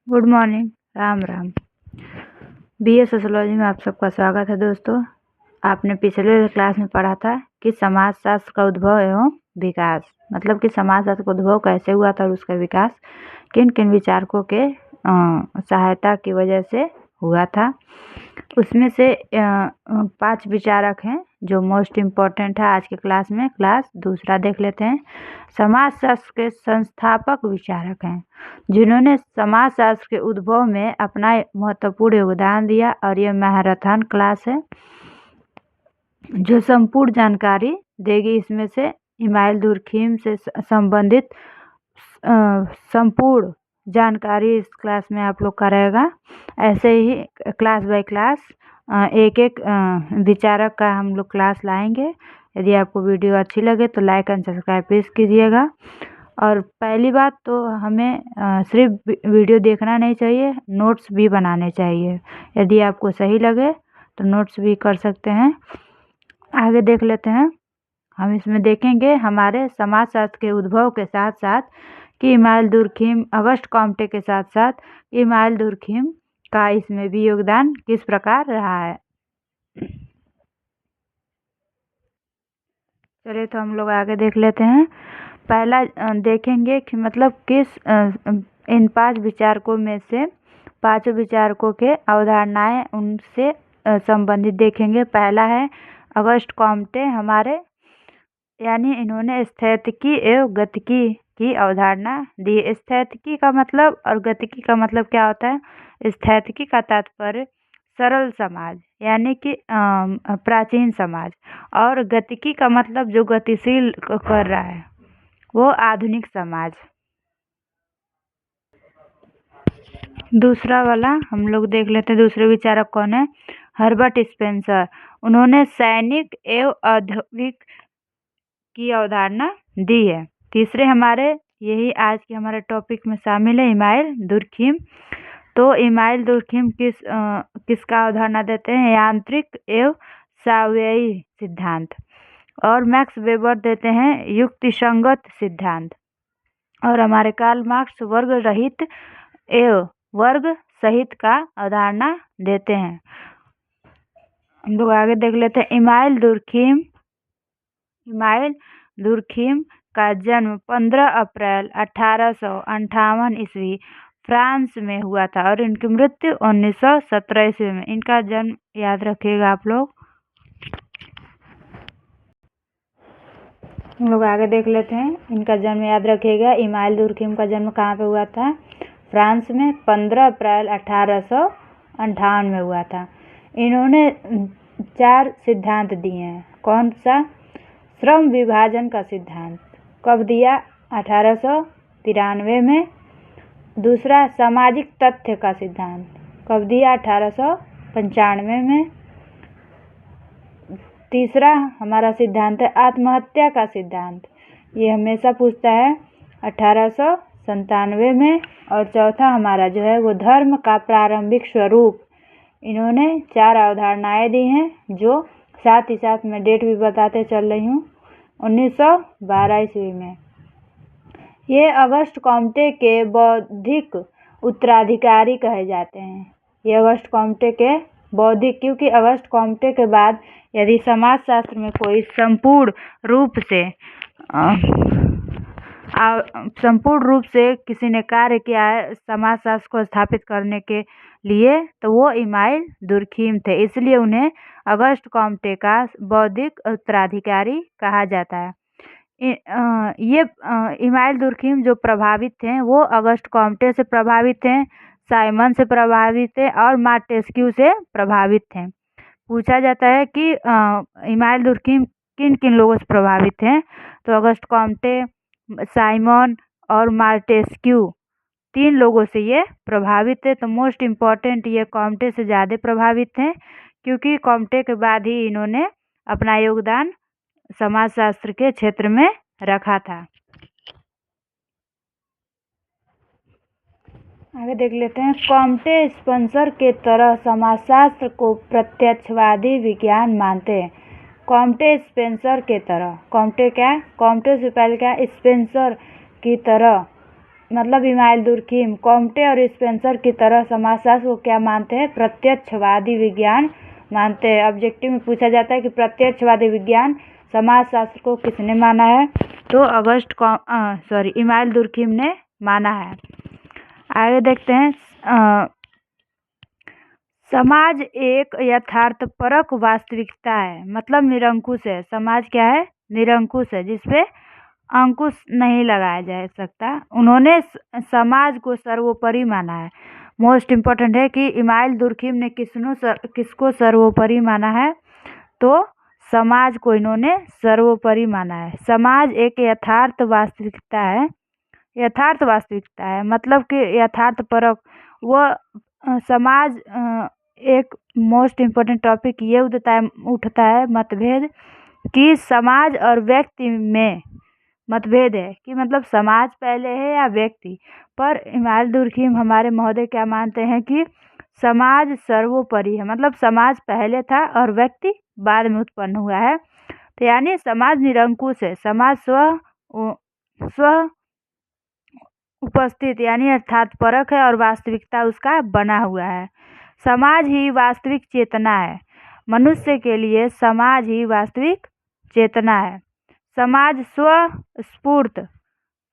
Good morning. Ram Ram. BA sociology में आप सबका स्वागत है दोस्तों। आपने पिछले क्लास में पढ़ा था कि समाजशास्त्र का उद्भव एवं विकास, मतलब कि समाजशास्त्र का उद्भव कैसे हुआ था और उसका विकास किन किन विचारकों के सहायता की वजह से हुआ था। उसमें से 5 विचारक हैं जो मोस्ट इम्पॉर्टेंट है आज के क्लास में। क्लास दूसरा देख लेते हैं। समाजशास्त्र के संस्थापक विचारक हैं जिन्होंने समाजशास्त्र के उद्भव में अपना महत्वपूर्ण योगदान दिया, और यह मैराथन क्लास है जो संपूर्ण जानकारी देगी। इसमें से इमाइल दुर्खीम से संबंधित संपूर्ण जानकारी इस क्लास में आप लोग का रहेगा। ऐसे ही क्लास बाय क्लास एक एक विचारक का हम लोग क्लास लाएंगे। यदि आपको वीडियो अच्छी लगे तो लाइक एंड सब्सक्राइब प्लीज़ कीजिएगा। और पहली बात तो हमें सिर्फ वीडियो देखना नहीं चाहिए, नोट्स भी बनाने चाहिए। यदि आपको सही लगे तो नोट्स भी कर सकते हैं। आगे देख लेते हैं। हम इसमें देखेंगे हमारे समाजशास्त्र के उद्भव के साथ साथ कि इमाइल दुर्खीम, अगस्ट कॉम्टे के साथ साथ इमाइल दुर्खीम का इसमें भी योगदान किस प्रकार रहा है। चलिए तो हम लोग आगे देख लेते हैं। पहला देखेंगे कि मतलब किस इन 5 विचारकों में से 5 विचारकों के अवधारणाएं उनसे संबंधित देखेंगे। पहला है अगस्ट कॉम्टे हमारे, यानी इन्होंने स्थैतिकी एवं गतिकी की अवधारणा दी। स्थैतिकी का मतलब और गतिकी का मतलब क्या होता है? स्थैतिकी का तात्पर्य सरल समाज यानी कि प्राचीन समाज, और गतिकी का मतलब जो गतिशील कर रहा है वो आधुनिक समाज। दूसरा वाला हम लोग देख लेते हैं। दूसरे विचारक कौन है? Herbert Spencer. उन्होंने सैनिक एवं औद्योगिक की अवधारणा दी है। तीसरे हमारे यही आज के हमारे टॉपिक में शामिल है इमाइल दुर्खीम। तो इमाइल दुर्खीम किसका अवधारणा देते हैं? यांत्रिक एवं सावयवी सिद्धांत। और मैक्स वेबर देते हैं युक्तिसंगत सिद्धांत। और हमारे कार्ल मार्क्स वर्ग रहित एवं वर्ग सहित का अवधारणा देते हैं। हम लोग आगे देख लेते हैं। इमाइल दुर्खीम का जन्म 15 अप्रैल 1858 ईस्वी फ्रांस में हुआ था और इनकी मृत्यु 1917 ईस्वी में। इनका जन्म याद रखिएगा आप लोग। हम लोग आगे देख लेते हैं। इनका जन्म याद रखिएगा। इमाइल दुर्खीम का जन्म कहाँ पे हुआ था? फ्रांस में 15 अप्रैल 1858 में हुआ था। इन्होंने 4 सिद्धांत दिए हैं। कौन सा? श्रम विभाजन का सिद्धांत कब दिया? 1893 में। दूसरा सामाजिक तथ्य का सिद्धांत कब दिया? 1895 में। तीसरा हमारा सिद्धांत है आत्महत्या का सिद्धांत, ये हमेशा पूछता है, 1897 में। और चौथा हमारा जो है वो धर्म का प्रारंभिक स्वरूप। इन्होंने 4 अवधारणाएं दी हैं जो साथ ही साथ मैं डेट भी बताते चल रही हूँ, 1912 ईस्वी में। ये अगस्ट कॉम्टे के बौद्धिक उत्तराधिकारी कहे जाते हैं। ये अगस्ट कॉम्टे के बौद्धिक, क्योंकि अगस्ट कॉम्टे के बाद यदि समाजशास्त्र में कोई संपूर्ण रूप से किसी ने कार्य किया है समाजशास्त्र को स्थापित करने के लिए, तो वो इमाइल दुर्खीम थे। इसलिए उन्हें अगस्ट कॉम्टे का बौद्धिक उत्तराधिकारी कहा जाता है। ये इमाइल दुर्खीम जो प्रभावित थे वो अगस्ट कॉम्टे से प्रभावित थे, साइमन से प्रभावित थे और मार्टेस्क्यू से प्रभावित थे। पूछा जाता है कि इमाइल दुर्खीम किन किन लोगों से प्रभावित थे, तो अगस्ट कॉम्टे, साइमन और मार्टेस्क्यू 3 लोगों से ये प्रभावित थे। तो मोस्ट इम्पॉर्टेंट ये कॉम्टे से ज़्यादा प्रभावित थे, क्योंकि कॉम्टे के बाद ही इन्होंने अपना योगदान समाजशास्त्र के क्षेत्र में रखा था। आगे देख लेते हैं। कॉम्टे स्पेंसर के तरह समाजशास्त्र को प्रत्यक्षवादी विज्ञान मानते हैं। कॉम्टे स्पेंसर के तरह, कॉम्टे क्या? कॉम्टे से पहले क्या? स्पेंसर की तरह मतलब इमाइल दुर्खिम कॉम्टे और स्पेंसर की तरह समाजशास्त्र को क्या मानते हैं? प्रत्यक्षवादी विज्ञान मानते हैं। ऑब्जेक्टिव में पूछा जाता है कि प्रत्यक्षवादी विज्ञान समाजशास्त्र को किसने माना है? तो इमाइल दुर्खिम ने माना है। आगे देखते हैं, समाज एक यथार्थपरक वास्तविकता है, मतलब निरंकुश है। समाज क्या है? निरंकुश है, जिसपे अंकुश नहीं लगाया जा सकता। उन्होंने समाज को सर्वोपरि माना है। मोस्ट इम्पोर्टेंट है कि इमाइल दुर्खिम ने किसको सर्वोपरि माना है? तो समाज को इन्होंने सर्वोपरि माना है। समाज एक यथार्थ वास्तविकता है। यथार्थ वास्तविकता है मतलब कि यथार्थपरक। वो समाज एक मोस्ट इम्पोर्टेंट टॉपिक ये उठता है मतभेद, कि समाज और व्यक्ति में मतभेद है, कि मतलब समाज पहले है या व्यक्ति। पर इमाइल दुर्खिम हमारे महोदय क्या मानते हैं कि समाज सर्वोपरि है, मतलब समाज पहले था और व्यक्ति बाद में उत्पन्न हुआ है। तो यानी समाज निरंकुश है। समाज स्व उपस्थित यानी अर्थात परक है और वास्तविकता उसका बना हुआ है। समाज ही वास्तविक चेतना है। मनुष्य के लिए समाज ही वास्तविक चेतना है। समाज स्वस्फूर्त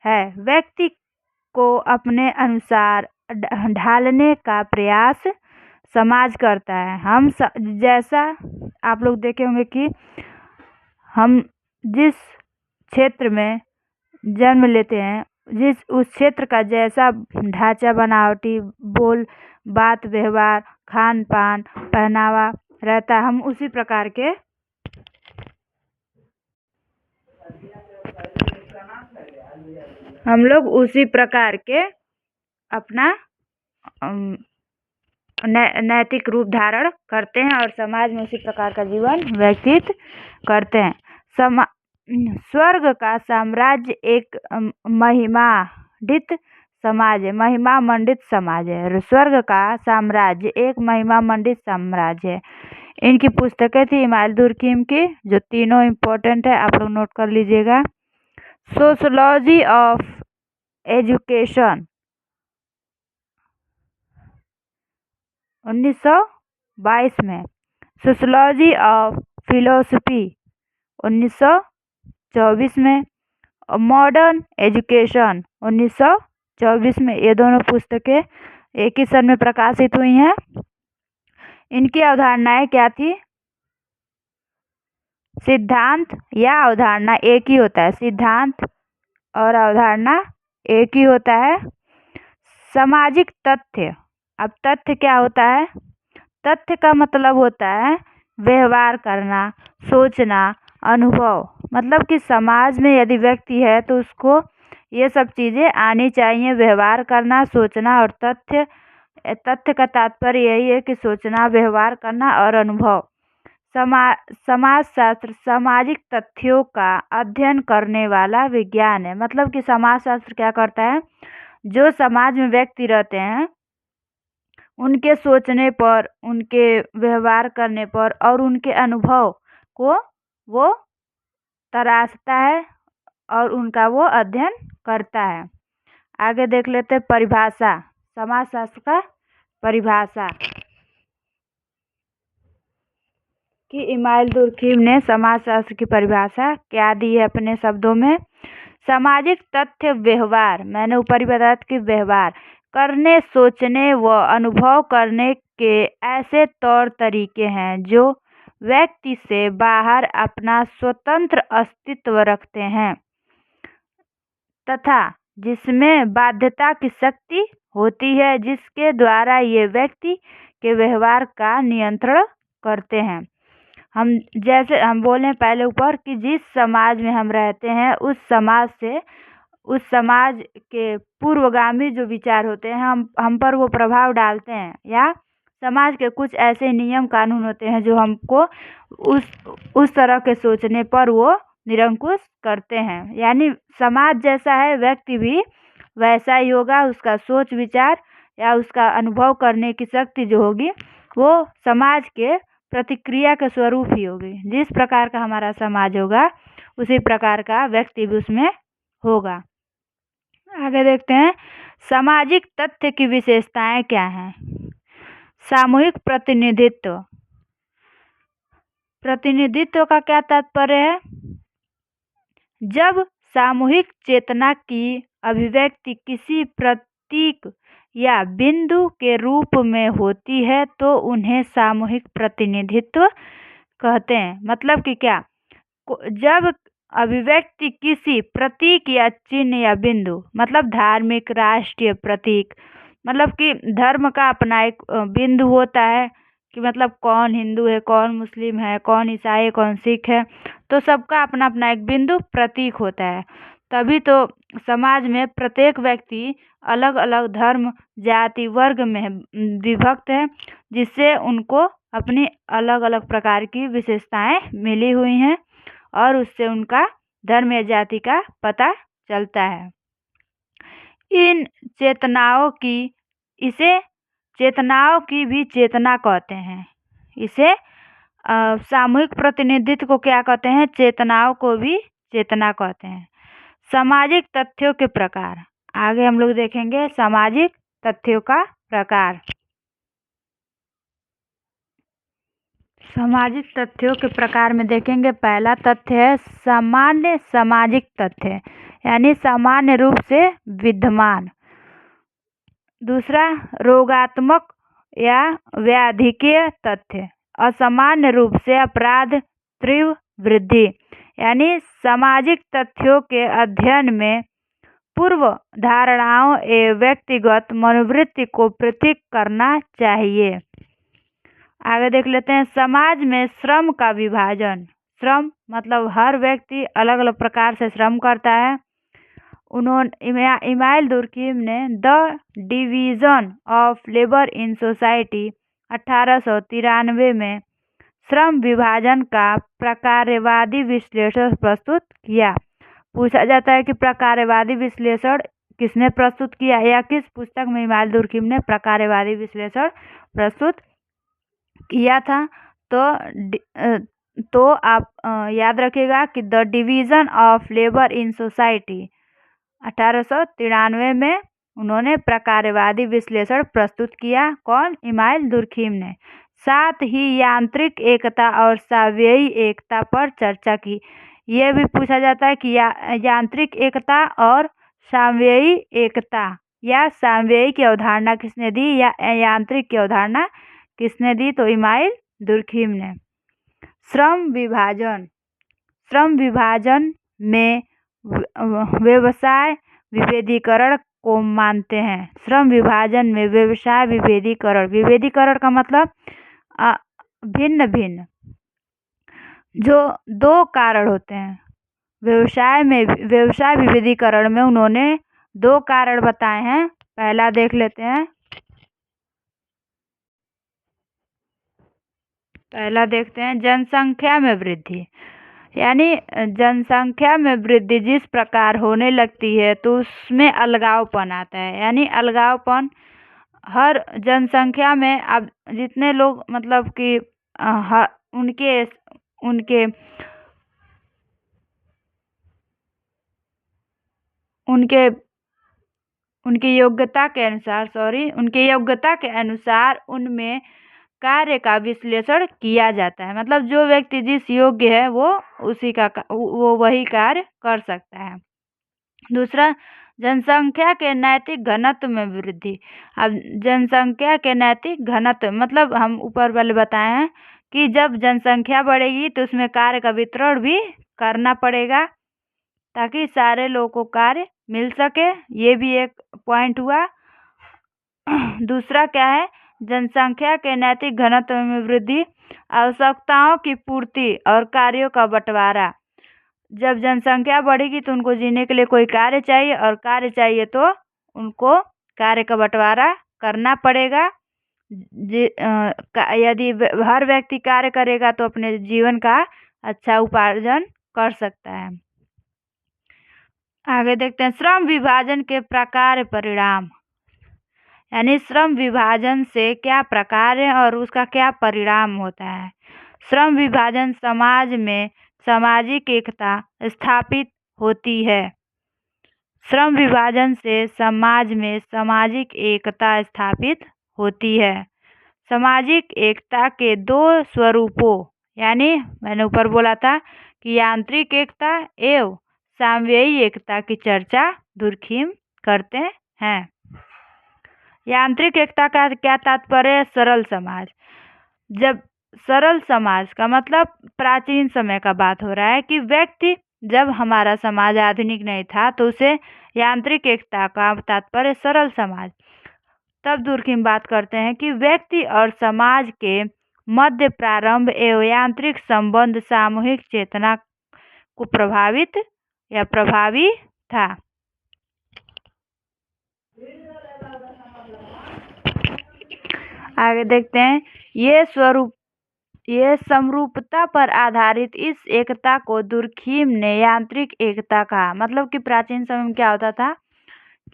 है, व्यक्ति को अपने अनुसार ढालने का प्रयास समाज करता है। जैसा आप लोग देखे होंगे कि हम जिस क्षेत्र में जन्म लेते हैं, उस क्षेत्र का जैसा ढांचा, बनावटी, बोल बात, व्यवहार, खान पान, पहनावा रहता है, हम उसी प्रकार के अपना नैतिक रूप धारण करते हैं और समाज में उसी प्रकार का जीवन व्यतीत करते हैं। स्वर्ग का साम्राज्य एक महिमामंडित समाज है। महिमामंडित समाज है। स्वर्ग का साम्राज्य एक महिमामंडित साम्राज्य है। इनकी पुस्तकें थी इमाइल दुर्खिम की, जो तीनों इम्पोर्टेंट है, आप लोग नोट कर लीजिएगा। सोशोलॉजी ऑफ एजुकेशन 1922 में, सोशोलॉजी ऑफ फिलोसफी 1924 में, और मॉडर्न एजुकेशन 1924 में। ये दोनों पुस्तकें एक ही सन में प्रकाशित हुई हैं। इनकी अवधारणाएं क्या थी? सिद्धांत या अवधारणा एक ही होता है। सिद्धांत और अवधारणा एक ही होता है। सामाजिक तथ्य। अब तथ्य क्या होता है? तथ्य का मतलब होता है व्यवहार करना, सोचना, अनुभव। मतलब कि समाज में यदि व्यक्ति है तो उसको ये सब चीज़ें आनी चाहिए, व्यवहार करना, सोचना और तथ्य का तात्पर्य यही है कि सोचना, व्यवहार करना और अनुभव। समाजशास्त्र सामाजिक तथ्यों का अध्ययन करने वाला विज्ञान है। मतलब कि समाजशास्त्र क्या करता है? जो समाज में व्यक्ति रहते हैं, उनके सोचने पर, उनके व्यवहार करने पर और उनके अनुभव को वो तराशता है और उनका वो अध्ययन करता है। आगे देख लेते हैं परिभाषा, समाजशास्त्र का परिभाषा, कि इमाइल दुर्खिम ने समाजशास्त्र की परिभाषा क्या दी है अपने शब्दों में। सामाजिक तथ्य व्यवहार, मैंने ऊपर ही बताया कि व्यवहार करने, सोचने व अनुभव करने के ऐसे तौर तरीके हैं जो व्यक्ति से बाहर अपना स्वतंत्र अस्तित्व रखते हैं तथा जिसमें बाध्यता की शक्ति होती है, जिसके द्वारा ये व्यक्ति के व्यवहार का नियंत्रण करते हैं। जैसे हम बोले पहले ऊपर कि जिस समाज में हम रहते हैं, उस समाज के पूर्वगामी जो विचार होते हैं हम पर वो प्रभाव डालते हैं, या समाज के कुछ ऐसे नियम कानून होते हैं जो हमको उस तरह के सोचने पर वो निरंकुश करते हैं। यानी समाज जैसा है, व्यक्ति भी वैसा ही होगा। उसका सोच विचार या उसका अनुभव करने की शक्ति जो होगी वो समाज के प्रतिक्रिया के स्वरूप ही होगी। जिस प्रकार का हमारा समाज होगा उसी प्रकार का व्यक्ति भी उसमें होगा। आगे देखते हैं, सामाजिक तथ्य की विशेषताएं क्या हैं। सामूहिक प्रतिनिधित्व। प्रतिनिधित्व का क्या तात्पर्य है? जब सामूहिक चेतना की अभिव्यक्ति किसी प्रतीक या बिंदु के रूप में होती है तो उन्हें सामूहिक प्रतिनिधित्व कहते हैं। मतलब कि क्या, जब अभिव्यक्ति किसी प्रतीक या चिन्ह या बिंदु, मतलब धार्मिक राष्ट्रीय प्रतीक, मतलब कि धर्म का अपना एक बिंदु होता है कि मतलब कौन हिंदू है, कौन मुस्लिम है, कौन ईसाई है, कौन सिख है, तो सबका अपना अपना एक बिंदु प्रतीक होता है। तभी तो समाज में प्रत्येक व्यक्ति अलग अलग धर्म जाति वर्ग में विभक्त है, जिससे उनको अपनी अलग अलग प्रकार की विशेषताएं मिली हुई हैं और उससे उनका धर्म या जाति का पता चलता है। इन चेतनाओं की भी चेतना कहते हैं। इसे सामूहिक प्रतिनिधित्व को क्या कहते हैं? चेतनाओं को भी चेतना कहते हैं। सामाजिक तथ्यों के प्रकार, आगे हम लोग देखेंगे सामाजिक तथ्यों का प्रकार। सामाजिक तथ्यों के प्रकार में देखेंगे, पहला तथ्य है सामान्य सामाजिक तथ्य, यानी सामान्य रूप से विद्यमान। दूसरा, रोगात्मक या व्याधिकीय तथ्य, असामान्य रूप से अपराध तीव्र वृद्धि, यानी सामाजिक तथ्यों के अध्ययन में पूर्व धारणाओं एवं व्यक्तिगत मनोवृत्ति को पृथक करना चाहिए। आगे देख लेते हैं, समाज में श्रम का विभाजन। श्रम मतलब हर व्यक्ति अलग अलग प्रकार से श्रम करता है। इमाइल दुर्खिम ने the division of labour in society 1893 में श्रम विभाजन का प्रकारवादी विश्लेषण प्रस्तुत किया। पूछा जाता है कि प्रकारवादी विश्लेषण किसने प्रस्तुत किया या किस पुस्तक में इमाइल दुर्खिम ने प्रकारवादी विश्लेषण प्रस्तुत किया था। तो आप याद रखिएगा कि the division of labour in society 1893 में उन्होंने प्रकारवादी विश्लेषण प्रस्तुत किया। कौन? इमाइल दुर्खिम ने। साथ ही यांत्रिक एकता और सामयिक एकता पर चर्चा की। यह भी पूछा जाता है कि यांत्रिक एकता और सामयिक एकता या सामयिक की अवधारणा किसने दी या यांत्रिक की अवधारणा किसने दी? तो इमाइल दुर्खिम ने। श्रम विभाजन में व्यवसाय विभेदीकरण को मानते हैं। श्रम विभाजन में व्यवसाय विभेदीकरण का मतलब भिन्न भिन्न जो दो कारण होते हैं। व्यवसाय विभेदीकरण में उन्होंने दो कारण बताए हैं। पहला देख लेते हैं, पहला देखते हैं जनसंख्या में वृद्धि, यानी जनसंख्या में वृद्धि जिस प्रकार होने लगती है तो उसमें अलगावपन आता है। यानी अलगावपन हर जनसंख्या में, अब जितने लोग मतलब कि उनके उनके उनके उनकी योग्यता के अनुसार उनमें कार्य का विश्लेषण किया जाता है। मतलब जो व्यक्ति जिस योग्य है वो वही कार्य कर सकता है। दूसरा, जनसंख्या के नैतिक घनत्व में वृद्धि। अब जनसंख्या के नैतिक घनत्व मतलब हम ऊपर वाले बताए हैं कि जब जनसंख्या बढ़ेगी तो उसमें कार्य का वितरण भी करना पड़ेगा ताकि सारे लोगों को कार्य मिल सके। ये भी एक पॉइंट हुआ। दूसरा क्या है? जनसंख्या के नैतिक घनत्व में वृद्धि, आवश्यकताओं की पूर्ति और कार्यों का बंटवारा। जब जनसंख्या बढ़ेगी तो उनको जीने के लिए कोई कार्य चाहिए और कार्य चाहिए तो उनको कार्य का बंटवारा करना पड़ेगा। यदि हर व्यक्ति कार्य करेगा तो अपने जीवन का अच्छा उपार्जन कर सकता है। आगे देखते हैं श्रम विभाजन के प्रकार परिणाम, यानी श्रम विभाजन से क्या प्रकार है और उसका क्या परिणाम होता है। श्रम विभाजन समाज में सामाजिक एकता स्थापित होती है। श्रम विभाजन से समाज में सामाजिक एकता स्थापित होती है। सामाजिक एकता के दो स्वरूपों यानी मैंने ऊपर बोला था कि यांत्रिक एकता एवं सामव्ययी एकता की चर्चा दुर्खिम करते हैं। यांत्रिक एकता का क्या तात्पर्य है? सरल समाज। जब सरल समाज का मतलब प्राचीन समय का बात हो रहा है कि व्यक्ति, जब हमारा समाज आधुनिक नहीं था तो उसे यांत्रिक एकता का तात्पर्य सरल समाज। तब दुर्खिम बात करते हैं कि व्यक्ति और समाज के मध्य प्रारंभ एवं यांत्रिक संबंध सामूहिक चेतना को प्रभावित या प्रभावी था। आगे देखते हैं, ये समरूपता पर आधारित इस एकता को दुर्खिम ने यांत्रिक एकता कहा। मतलब कि प्राचीन समय में क्या होता था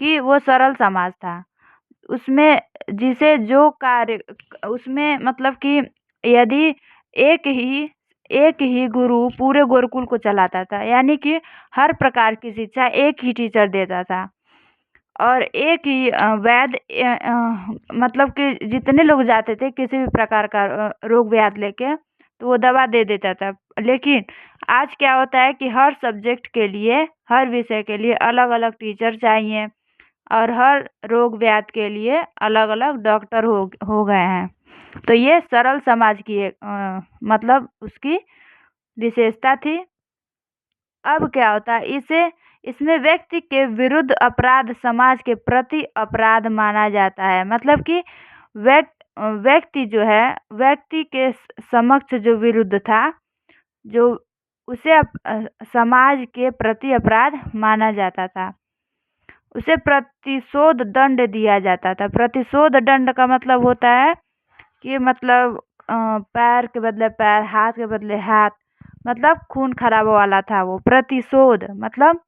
कि वो सरल समाज था, उसमें जिसे जो कार्य उसमें मतलब कि यदि एक ही गुरु पूरे गुरुकुल को चलाता था, यानी कि हर प्रकार की शिक्षा एक ही टीचर देता था और एक ही वैद्य मतलब कि जितने लोग जाते थे किसी भी प्रकार का रोग व्याध लेके तो वो दवा दे देता था। लेकिन आज क्या होता है कि हर सब्जेक्ट के लिए, हर विषय के लिए अलग अलग टीचर चाहिए और हर रोग व्याध के लिए अलग अलग डॉक्टर हो गए हैं। तो ये सरल समाज की मतलब उसकी विशेषता थी। अब क्या होता है, इसमें व्यक्ति के विरुद्ध अपराध समाज के प्रति अपराध माना जाता है। मतलब कि व्यक्ति जो है, व्यक्ति के समक्ष जो विरुद्ध था, जो उसे समाज के प्रति अपराध माना जाता था, उसे प्रतिशोध दंड दिया जाता था। प्रतिशोध दंड का मतलब होता है कि मतलब पैर के बदले पैर, हाथ के बदले हाथ, मतलब खून खराबा वाला था वो। प्रतिशोध मतलब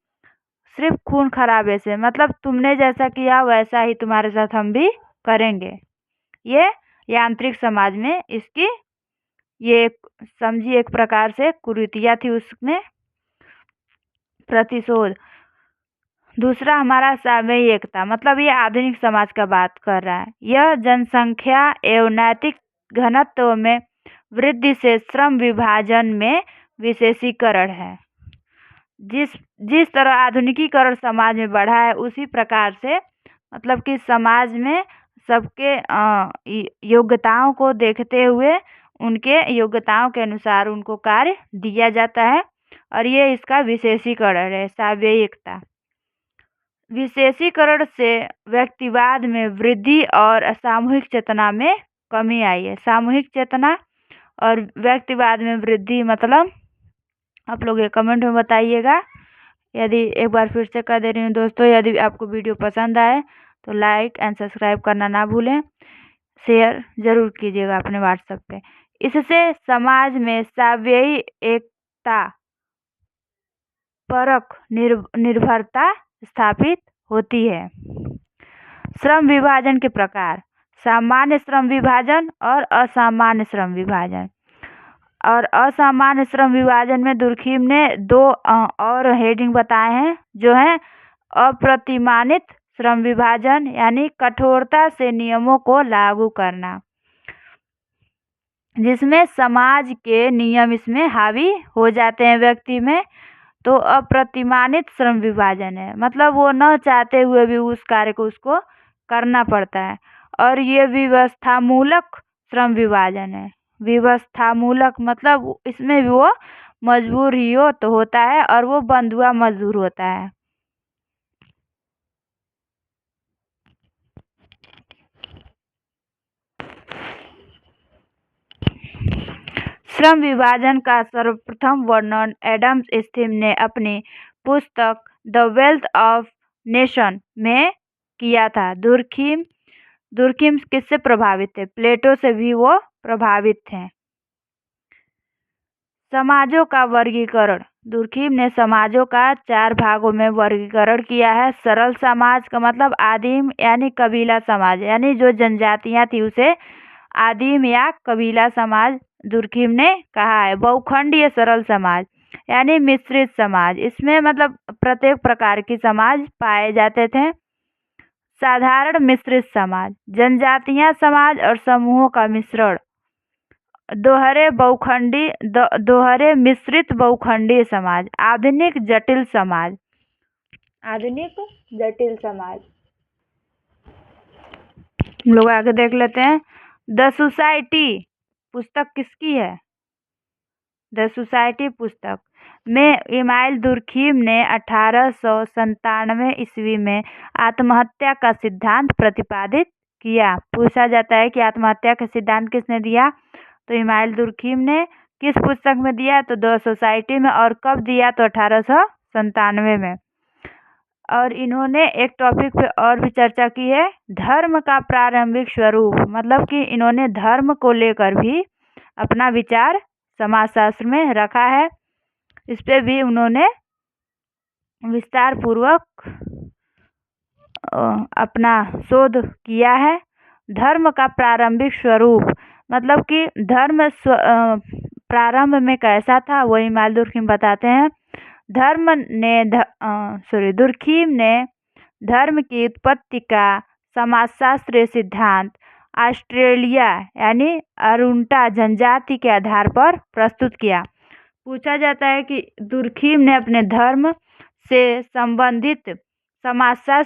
सिर्फ खून खराबे से, मतलब तुमने जैसा किया वैसा ही तुम्हारे साथ हम भी करेंगे। ये यांत्रिक समाज में इसकी ये समझी एक प्रकार से कुरीतियाँ थी उसमें, प्रतिशोध। दूसरा हमारा सामयिक एकता, मतलब ये आधुनिक समाज का बात कर रहा है। यह जनसंख्या एवं नैतिक घनत्व में वृद्धि से श्रम विभाजन में विशेषीकरण है। जिस तरह आधुनिकीकरण समाज में बढ़ा है उसी प्रकार से मतलब कि समाज में सबके योग्यताओं को देखते हुए उनके योग्यताओं के अनुसार उनको कार्य दिया जाता है और ये इसका विशेषीकरण है, सामयिकता। विशेषीकरण से व्यक्तिवाद में वृद्धि और सामूहिक चेतना में कमी आई है। सामूहिक चेतना और व्यक्तिवाद में वृद्धि मतलब आप लोग ये कमेंट में बताइएगा। यदि एक बार फिर से कह दे रही हूँ दोस्तों, यदि आपको वीडियो पसंद आए तो लाइक एंड सब्सक्राइब करना ना भूलें, शेयर ज़रूर कीजिएगा अपने व्हाट्सएप पे। इससे समाज में सामयिक एकता, परख निर्भरता स्थापित होती है। श्रम विभाजन के प्रकार, सामान्य श्रम विभाजन और असामान्य श्रम विभाजन। और असामान्य श्रम विभाजन में दुर्खिम ने दो और हेडिंग बताए हैं, जो है अप्रतिमानित श्रम विभाजन यानी कठोरता से नियमों को लागू करना, जिसमें समाज के नियम इसमें हावी हो जाते हैं व्यक्ति में, तो अप्रतिमानित श्रम विभाजन है। मतलब वो न चाहते हुए भी उस कार्य को उसको करना पड़ता है। और ये व्यवस्थामूलक श्रम विभाजन है। व्यवस्थामूलक मतलब इसमें भी वो मजबूर ही हो तो होता है और वो बंधुआ मजदूर होता है। श्रम विभाजन का सर्वप्रथम वर्णन एडम स्मिथ ने अपनी पुस्तक द वेल्थ ऑफ नेशन में किया था। दुर्खिम किससे प्रभावित थे? प्लेटो से भी वो प्रभावित थे। समाजों का वर्गीकरण, दुर्खिम ने समाजों का 4 भागों में वर्गीकरण किया है। सरल समाज का मतलब आदिम यानी कबीला समाज, यानी जो जनजातियां थी उसे आदिम या कबीला समाज दुर्खिम ने कहा है। बहुखंडीय सरल समाज, यानी मिश्रित समाज। इसमें मतलब प्रत्येक प्रकार की समाज पाए जाते थे। साधारण मिश्रित समाज, जनजातियां समाज और समूहों का मिश्रण। दोहरे मिश्रित बहुखंडीय समाज। आधुनिक जटिल समाज। आधुनिक जटिल समाज हम लोग आगे देख लेते हैं। द सोसाइटी पुस्तक किसकी है? द सोसाइटी पुस्तक में इमाइल दुर्खीम ने 1897 ईस्वी में आत्महत्या का सिद्धांत प्रतिपादित किया। पूछा जाता है कि आत्महत्या का सिद्धांत किसने दिया? तो इमाइल दुर्खीम ने। किस पुस्तक में दिया? तो द सोसाइटी में। और कब दिया? तो 1897 में। और इन्होंने एक टॉपिक पे और भी चर्चा की है, धर्म का प्रारंभिक स्वरूप। मतलब कि इन्होंने धर्म को लेकर भी अपना विचार समाजशास्त्र में रखा है। इस पे भी उन्होंने विस्तार पूर्वक अपना शोध किया है। धर्म का प्रारंभिक स्वरूप मतलब कि धर्म प्रारंभ में कैसा था, वो इमाइल दुर्खीम बताते हैं। दुर्खीम ने धर्म की उत्पत्ति का समाजशास्त्रीय सिद्धांत ऑस्ट्रेलिया यानी अरुंटा जनजाति के आधार पर प्रस्तुत किया। पूछा जाता है कि दुर्खीम ने अपने धर्म से संबंधित समाजशास्त्र